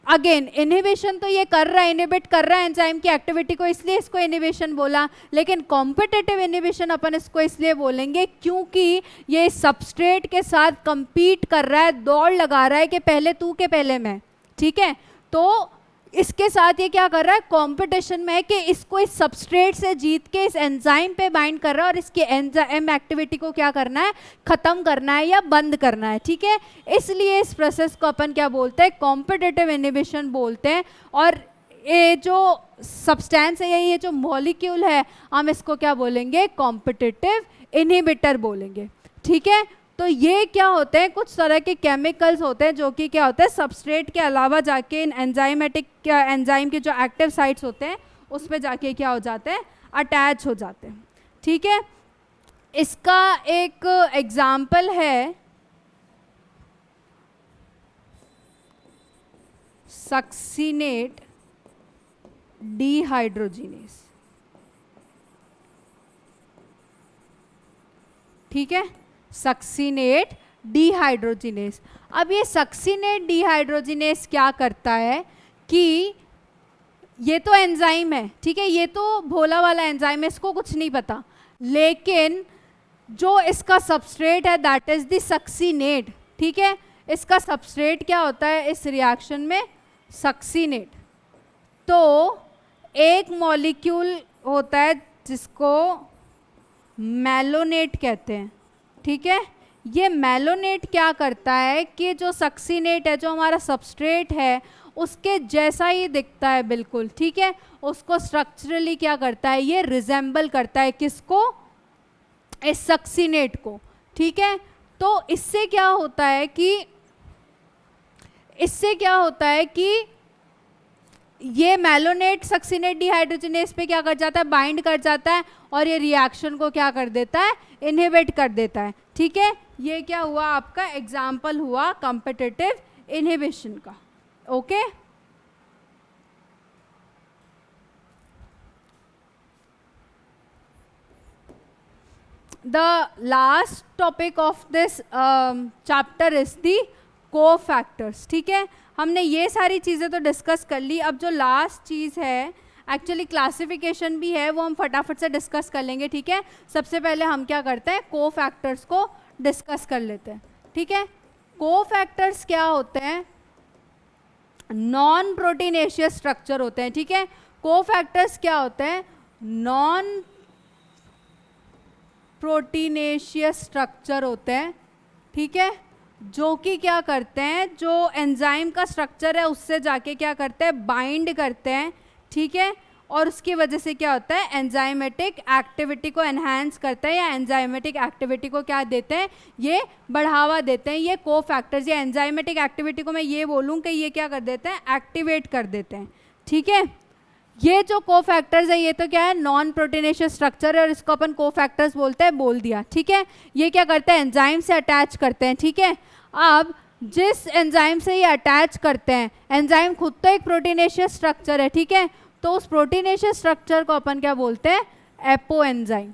अगेन इनहिबिशन तो ये कर रहा है, इनहिबिट कर रहा है एंजाइम की एक्टिविटी को, इसलिए इसको इनहिबिशन बोला। लेकिन कॉम्पिटिटिव इनहिबिशन अपन इसको इसलिए बोलेंगे क्योंकि ये सबस्ट्रेट के साथ compete कर रहा है, दौड़ लगा रहा है कि पहले तू के पहले मैं, ठीक है। तो इसके साथ ये क्या कर रहा है, कंपटीशन में है कि इसको इस सबस्ट्रेट से जीत के इस एंजाइम पे बाइंड कर रहा है और इसकी एंजाइम एक्टिविटी को क्या करना है, खत्म करना है या बंद करना है, ठीक है। इसलिए इस प्रोसेस को अपन क्या बोलते हैं, कॉम्पिटिटिव इनहिबिशन बोलते हैं। और ये जो सब्सटेंस है, ये जो मॉलिक्यूल है, हम इसको क्या बोलेंगे, कॉम्पिटिटिव इनहिबिटर बोलेंगे, ठीक है। तो ये क्या होते हैं, कुछ तरह के केमिकल्स होते हैं जो कि क्या होते हैं, सबस्ट्रेट के अलावा जाके इन एंजाइम के जो एक्टिव साइट्स होते हैं उस पे जाके क्या हो जाते हैं, अटैच हो जाते हैं, ठीक है। इसका एक एग्जाम्पल है सक्सिनेट डिहाइड्रोजिनेस, ठीक है, सक्सिनेट डिहाइड्रोजिनेस। अब ये सक्सिनेट डिहाइड्रोजिनेस क्या करता है कि ये तो एंजाइम है, ठीक है, ये तो भोला वाला एंजाइम है, इसको कुछ नहीं पता, लेकिन जो इसका सबस्ट्रेट है दैट इज द सक्सिनेट, ठीक है। इसका सबस्ट्रेट क्या होता है इस रिएक्शन में, सक्सिनेट। तो एक मॉलिक्यूल होता है जिसको मैलोनेट कहते हैं, ठीक है। ये मैलोनेट क्या करता है कि जो सक्सिनेट है, जो हमारा सबस्ट्रेट है, उसके जैसा ही दिखता है बिल्कुल, ठीक है। उसको स्ट्रक्चरली क्या करता है, ये रिजेंबल करता है, किसको, इस सक्सिनेट को, ठीक है। तो इससे क्या होता है कि ये मैलोनेट सक्सिनेट डिहाइड्रोजिनेस पे क्या कर जाता है, बाइंड कर जाता है और ये रिएक्शन को क्या कर देता है, इनहिबिट कर देता है, ठीक है। ये क्या हुआ, आपका एग्जाम्पल हुआ कॉम्पिटिटिव इनहिबिशन का, okay. The last topic of this chapter is the cofactors, ठीक है। हमने ये सारी चीज़ें तो डिस्कस कर ली। अब जो लास्ट चीज़ है, एक्चुअली क्लासिफिकेशन भी है, वो हम फटाफट से डिस्कस कर लेंगे, ठीक है। सबसे पहले हम क्या करते हैं, कोफैक्टर्स को डिस्कस कर लेते हैं, ठीक है। कोफैक्टर्स क्या होते हैं, नॉन प्रोटीनेशियस स्ट्रक्चर होते हैं, ठीक है। कोफैक्टर्स क्या होते हैं, नॉन प्रोटीनेशियस स्ट्रक्चर होते हैं, ठीक है, जो कि क्या करते हैं, जो एंजाइम का स्ट्रक्चर है उससे जाके क्या करते हैं, बाइंड करते हैं, ठीक है। और उसकी वजह से क्या होता है, एंजाइमेटिक एक्टिविटी को एनहांस करते हैं या एंजाइमेटिक एक्टिविटी को क्या देते हैं, ये बढ़ावा देते हैं। ये कोफैक्टर्स, ये एंजाइमेटिक एक्टिविटी को मैं ये बोलूँ कि ये क्या कर देते हैं, एक्टिवेट कर देते हैं, ठीक है। ये जो कोफैक्टर्स है, ये तो क्या है, नॉन प्रोटीनेशियस स्ट्रक्चर है और इसको अपन कोफैक्टर्स बोलते हैं, बोल दिया, ठीक है। ये क्या करते हैं, एंजाइम से अटैच करते हैं, ठीक है। अब जिस एंजाइम से ये अटैच करते हैं, एंजाइम खुद तो एक प्रोटीनेशियस स्ट्रक्चर है, ठीक है। तो उस प्रोटीनेशियस स्ट्रक्चर को अपन क्या बोलते हैं, एपो एंजाइम,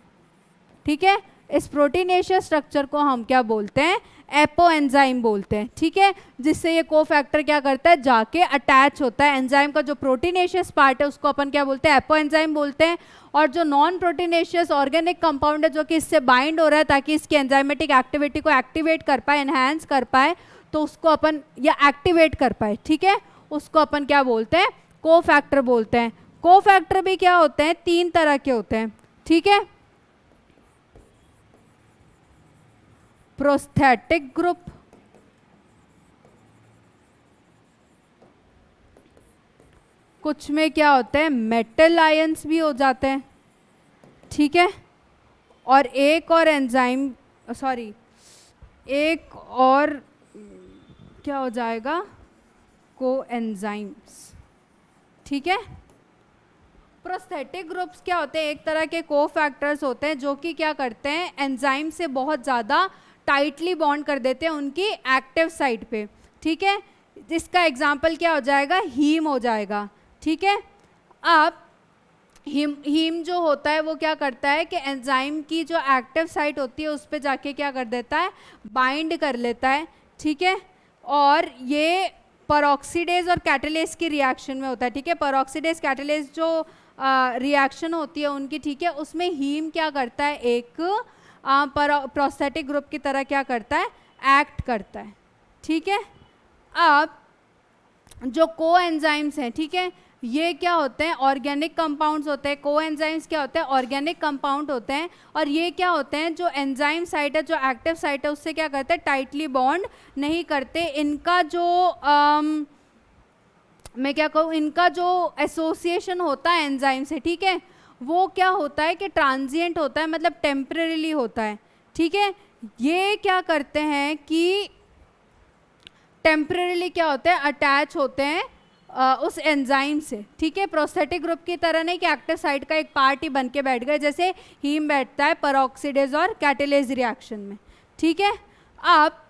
ठीक है। इस प्रोटीनेशियस स्ट्रक्चर को हम क्या बोलते हैं, एपो एंजाइम बोलते हैं, ठीक है। जिससे ये कोफैक्टर क्या करता है, जाके अटैच होता है, एंजाइम का जो प्रोटीनेशियस पार्ट है उसको अपन क्या बोलते हैं, एपो एंजाइम बोलते हैं। और जो नॉन प्रोटीनेशियस ऑर्गेनिक कंपाउंड है जो कि इससे बाइंड हो रहा है ताकि इसकी एंजाइमेटिक एक्टिविटी को एक्टिवेट कर पाए, एनहांस कर पाए, तो उसको अपन, या एक्टिवेट कर पाए, ठीक है, उसको अपन क्या बोलते हैं, कोफैक्टर बोलते हैं। कोफैक्टर भी क्या होते हैं, 3 तरह के होते हैं, ठीक है। प्रोस्थेटिक ग्रुप, कुछ में क्या होते हैं, मेटल आयंस भी हो जाते हैं, ठीक है। और एक और एंजाइम, सॉरी, एक और क्या हो जाएगा, कोएंजाइम्स, ठीक है। प्रोस्थेटिक ग्रुप्स क्या होते हैं, एक तरह के कोफैक्टर्स होते हैं जो कि क्या करते हैं, एंजाइम से बहुत ज़्यादा टाइटली बॉन्ड कर देते हैं उनकी एक्टिव साइट पे, ठीक है। इसका एग्जांपल क्या हो जाएगा, हीम हो जाएगा, ठीक है। अब हीम जो होता है वो क्या करता है कि एंजाइम की जो एक्टिव साइट होती है उस पर जाके क्या कर देता है, बाइंड कर लेता है, ठीक है। और ये परऑक्सीडेज और कैटालेज की रिएक्शन में होता है, ठीक है। परऑक्सीडेज कैटालेज जो रिएक्शन होती है उनकी, ठीक है, उसमें हीम क्या करता है, एक प्रोस्थेटिक ग्रुप की तरह क्या करता है, एक्ट करता है, ठीक है। अब जो कोएंजाइम्स हैं, ठीक है, ये क्या होते हैं, ऑर्गेनिक कंपाउंड्स होते हैं। कोएंजाइम्स क्या होते हैं, ऑर्गेनिक कंपाउंड होते हैं। और ये क्या होते हैं, जो एंजाइम साइट है, जो एक्टिव साइट है, उससे क्या करते हैं, टाइटली बॉन्ड नहीं करते। इनका जो मैं क्या कहूँ, इनका जो एसोसिएशन होता है एंजाइम से, ठीक है, वो क्या होता है कि ट्रांजिएंट होता है, मतलब टेम्परेरीली होता है, ठीक है। ये क्या करते हैं कि टेम्परेरीली क्या होते हैं, अटैच होते हैं उस एंजाइम से, ठीक है। प्रोस्थेटिक ग्रुप की तरह नहीं कि एक्टिव साइट का एक पार्ट ही बन के बैठ गए, जैसे हीम बैठता है परऑक्सीडेज और कैटालेज रिएक्शन में, ठीक है। अब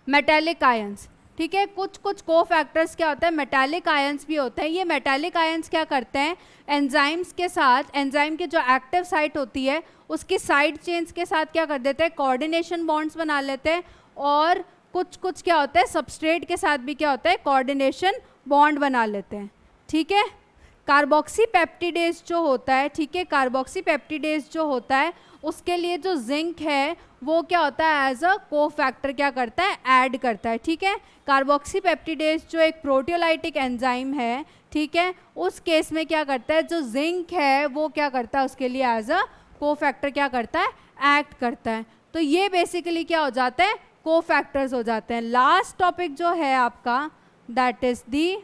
मेटालिक आयंस, ठीक है, कुछ कुछ कोफैक्टर्स क्या होता है, मेटालिक आयंस भी होते हैं। ये मेटालिक आयंस क्या करते हैं, एंजाइम्स के साथ, एंजाइम की जो एक्टिव साइट होती है उसकी साइड चेन्स के साथ क्या कर देते हैं, कोऑर्डिनेशन बॉन्ड्स बना लेते हैं। और कुछ कुछ क्या होता है, सबस्ट्रेट के साथ भी क्या होता है, कोऑर्डिनेशन बॉन्ड बना लेते हैं, ठीक है। कार्बोक्सीपेप्टिडेज जो होता है, ठीक है, कार्बोक्सीपेप्टिडेज जो होता है उसके लिए जो जिंक है वो क्या होता है, एज अ कोफैक्टर क्या करता है, ऐड करता है, ठीक है। कार्बोक्सीपेप्टिडेज जो एक प्रोटियोलाइटिक एंजाइम है, ठीक है, उस केस में क्या करता है, जो जिंक है वो क्या करता है, उसके लिए एज अ कोफैक्टर क्या करता है, एक्ट करता है। तो ये बेसिकली क्या हो जाता है, कोफैक्टर्स हो जाते हैं। लास्ट टॉपिक जो है आपका, दैट इज दी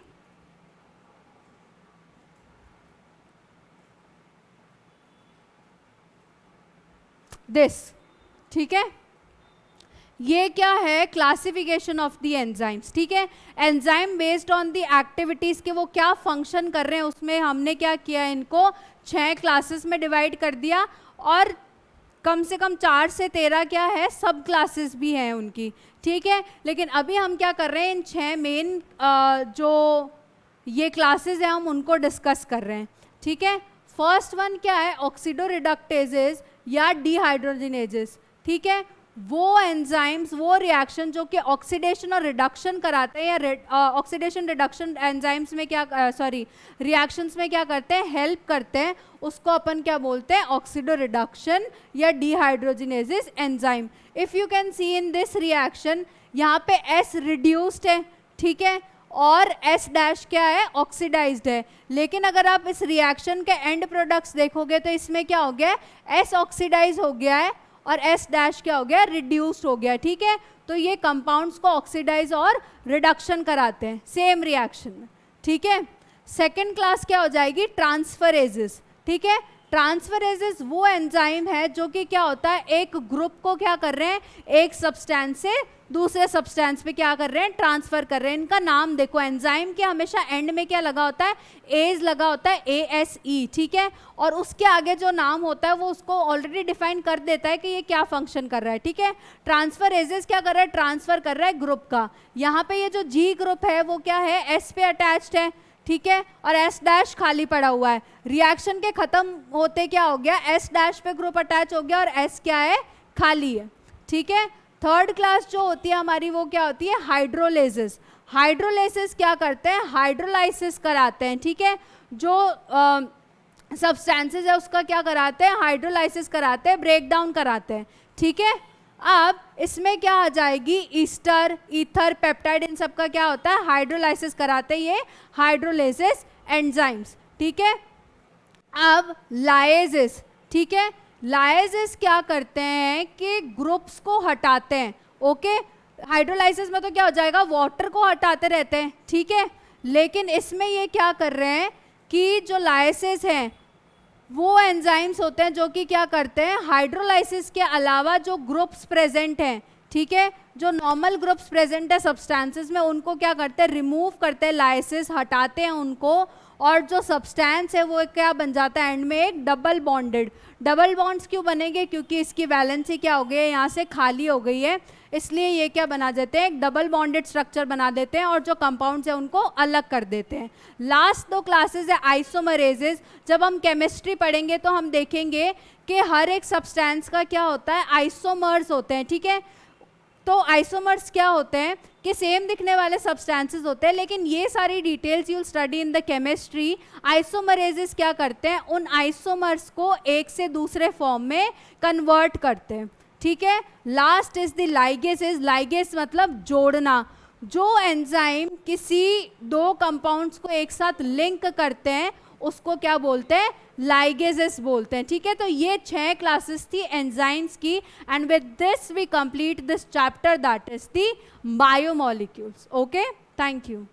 दिस, ठीक है। ये क्या है, क्लासिफिकेशन ऑफ द एंजाइम्स, ठीक है। Enzyme based on the activities के वो क्या फंक्शन कर रहे हैं, उसमें हमने क्या किया, इनको 6 क्लासेस में डिवाइड कर दिया। और कम से कम 4 से 13 क्या है, सब क्लासेस भी हैं उनकी, ठीक है। लेकिन अभी हम क्या कर रहे हैं, इन 6 मेन जो ये क्लासेस हैं हम उनको डिस्कस कर रहे हैं, ठीक है। फर्स्ट वन क्या है, ऑक्सीडोरिडक्टेजेस या डिहाइड्रोजिनेजेस, ठीक है। वो एंजाइम्स, वो रिएक्शन जो कि ऑक्सीडेशन और रिडक्शन कराते हैं, या ऑक्सीडेशन रिडक्शन एंजाइम्स में क्या, सॉरी, रिएक्शंस में क्या करते हैं, हेल्प करते हैं, उसको अपन क्या बोलते हैं, ऑक्सीडो रिडक्शन या dehydrogenases enzyme. If you can see in this reaction, यहाँ पे S रिड्यूस्ड है, ठीक है, और S डैश क्या है, ऑक्सीडाइज्ड है। लेकिन अगर आप इस रिएक्शन के एंड प्रोडक्ट्स देखोगे तो इसमें क्या हो गया, S ऑक्सीडाइज हो गया है और S डैश क्या हो गया, रिड्यूस्ड हो गया, ठीक है। तो ये कंपाउंड्स को ऑक्सीडाइज और रिडक्शन कराते हैं सेम रिएक्शन में, ठीक है। सेकेंड क्लास क्या हो जाएगी, ट्रांसफरेजेस, ठीक है। ट्रांसफरेजेस वो एंजाइम है जो कि क्या होता है, एक ग्रुप को क्या कर रहे हैं, एक सब्सटेंस से दूसरे सब्सटेंस पे क्या कर रहे हैं, ट्रांसफर कर रहे हैं। इनका नाम देखो, एंजाइम के हमेशा एंड में क्या लगा होता है, एज लगा होता है, ASE, ठीक है। और उसके आगे जो नाम होता है वो उसको ऑलरेडी डिफाइन कर देता है कि ये क्या फंक्शन कर रहा है, ठीक है। ट्रांसफरेजेस क्या कर रहा है, ट्रांसफर कर रहा है ग्रुप का। यहाँ पे ये जो G ग्रुप है वो क्या है, S पे अटैच्ड है, ठीक है, और S डैश खाली पड़ा हुआ है। रिएक्शन के खत्म होते क्या हो गया, S डैश पे ग्रुप अटैच हो गया और S क्या है, खाली है, ठीक है। थर्ड क्लास जो होती है हमारी वो क्या होती है, हाइड्रोलेसिस। हाइड्रोलेसिस क्या करते हैं, हाइड्रोलाइसिस कराते हैं, ठीक है। जो सब्सटेंसेस है उसका क्या कराते हैं, हाइड्रोलाइसिस कराते हैं, ब्रेक डाउन कराते हैं, ठीक है। अब इसमें क्या आ जाएगी, ईस्टर, ईथर, पेप्टाइड, इन सब का क्या होता है, हाइड्रोलाइसिस कराते हैं ये हाइड्रोलेसिस एंजाइम्स, ठीक है। अब लाइजेस, ठीक है, लाइजेस क्या करते हैं कि ग्रुप्स को हटाते हैं, ओके। हाइड्रोलाइसिस में तो क्या हो जाएगा, वाटर को हटाते रहते हैं, ठीक है। लेकिन इसमें ये क्या कर रहे हैं कि जो लाइसेस हैं वो एंजाइम्स होते हैं जो कि क्या करते हैं, हाइड्रोलाइसिस के अलावा जो ग्रुप्स प्रेजेंट हैं, ठीक है, जो नॉर्मल ग्रुप्स प्रेजेंट है सब्सटेंसेस में, उनको क्या करते हैं, रिमूव करते हैं, लाइसिस हटाते हैं उनको, और जो सब्सटेंस है वो क्या बन जाता है एंड में, एक डबल बॉन्डेड। डबल बॉन्ड्स क्यों बनेंगे, क्योंकि इसकी वैलेंसी क्या हो गई है, यहाँ से खाली हो गई है, इसलिए ये क्या बना देते हैं, एक डबल बॉन्डेड स्ट्रक्चर बना देते हैं और जो कंपाउंड्स है उनको अलग कर देते हैं। लास्ट दो क्लासेस है आइसोमरेजेस। जब हम केमिस्ट्री पढ़ेंगे तो हम देखेंगे कि हर एक सब्सटेंस का क्या होता है, आइसोमर्स होते हैं, ठीक है। तो आइसोमर्स क्या होते हैं कि सेम दिखने वाले सब्सटेंसेस होते हैं, लेकिन ये सारी details you will study in the chemistry. Isomerases क्या करते हैं, उन आइसोमर्स को एक से दूसरे फॉर्म में कन्वर्ट करते हैं, ठीक है। Last is the ligases. Ligase मतलब जोड़ना। जो एंजाइम किसी दो कंपाउंड्स को एक साथ लिंक करते हैं उसको क्या बोलते हैं, लाइगेसेस बोलते हैं, ठीक है। तो ये 6 क्लासेस थी एंजाइम्स की, and with this we complete this chapter that is the biomolecules. Okay, thank you.